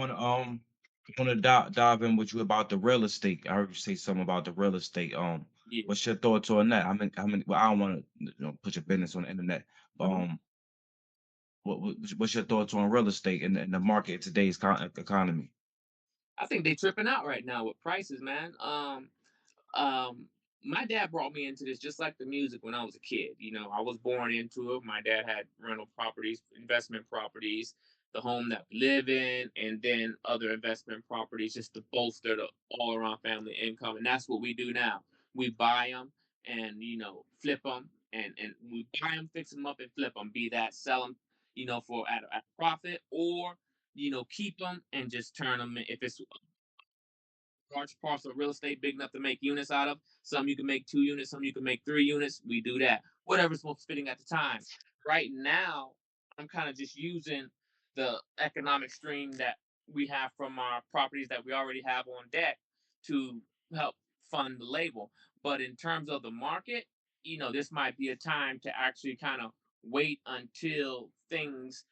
Want to dive in with you about the real estate. I heard you say something about the real estate. Yeah. What's your thoughts on that? I mean, well, I don't want to put your business on the internet, but Mhm. what's your thoughts on real estate in the market in today's economy? I think they tripping out right now with prices, man. Um, my dad brought me into this just like the music when I was a kid. I was born into it. My dad had rental properties, investment properties, the home that we live in, and then other investment properties just to bolster the all around family income. And that's what we do now. We buy them and flip them, and we buy them, fix them up, and flip them. Be that sell them, for at a profit, or keep them and just turn them if it's large parcel of real estate big enough to make units out of. Some you can make 2 units, some you can make 3 units. We do that. Whatever's most fitting at the time. Right now, I'm kind of just using the economic stream that we have from our properties that we already have on deck to help fund the label. But in terms of the market, this might be a time to actually kind of wait until things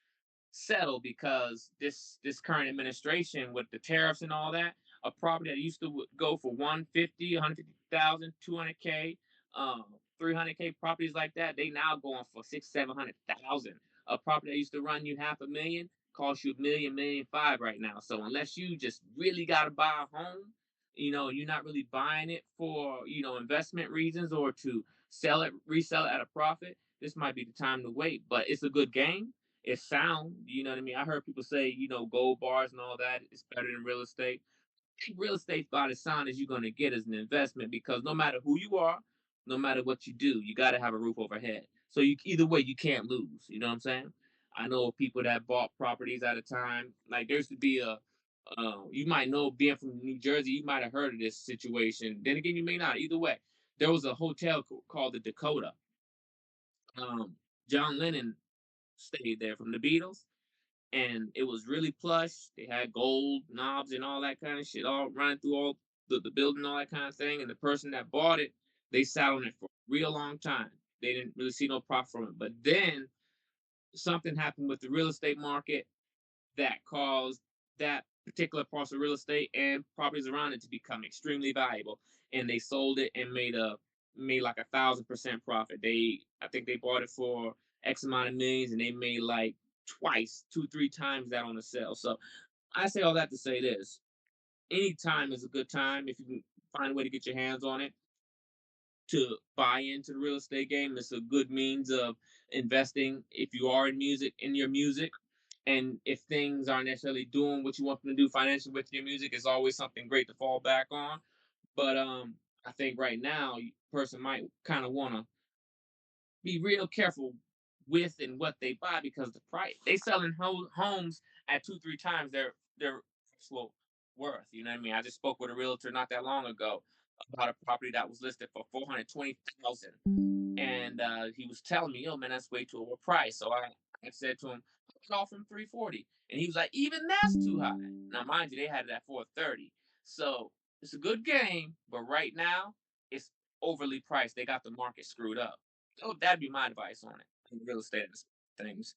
settle because this current administration with the tariffs and all that, a property that used to go for 150, 150,000, 200K, 300K properties like that, they now going for six, 700,000. A property that used to run you half a million costs you a million, million five right now. So unless you just really got to buy a home, you're not really buying it for investment reasons or to sell it, resell it at a profit. This might be the time to wait, but it's a good game. It's sound. You know what I mean? I heard people say, gold bars and all that is better than real estate. Real estate about as sound as you're going to get as an investment because no matter who you are, no matter what you do, you got to have a roof overhead. So you either way, you can't lose. You know what I'm saying? I know people that bought properties at a time. Like there used to be you might know being from New Jersey, you might have heard of this situation. Then again, you may not. Either way, there was a hotel called the Dakota. Um, John Lennon stayed there from the Beatles, and it was really plush. They had gold knobs and all that kind of shit all running through all the building, all that kind of thing. And the person that bought it, they sat on it for a real long time. They didn't really see no profit from it. But then something happened with the real estate market that caused that particular parcel of real estate and properties around it to become extremely valuable. And they sold it and made like 1,000% profit. I think they bought it for X amount of millions and they made like twice, two, three times that on the sale. So I say all that to say this. Any time is a good time if you can find a way to get your hands on it to buy into the real estate game. It's a good means of investing if you are in your music. And if things aren't necessarily doing what you want them to do financially with your music, it's always something great to fall back on. But I think right now, person might kind of want to be real careful with and what they buy because the price they selling homes at two, three times their actual worth. You know what I mean? I just spoke with a realtor not that long ago about a property that was listed for 420,000, and he was telling me, "Yo, man, that's way too overpriced." So I said to him, "I'll offer him 340," and he was like, "Even that's too high." Now, mind you, they had it at 430, so it's a good game, but right now it's overly priced. They got the market screwed up. So that'd be my advice on it, in real estate things.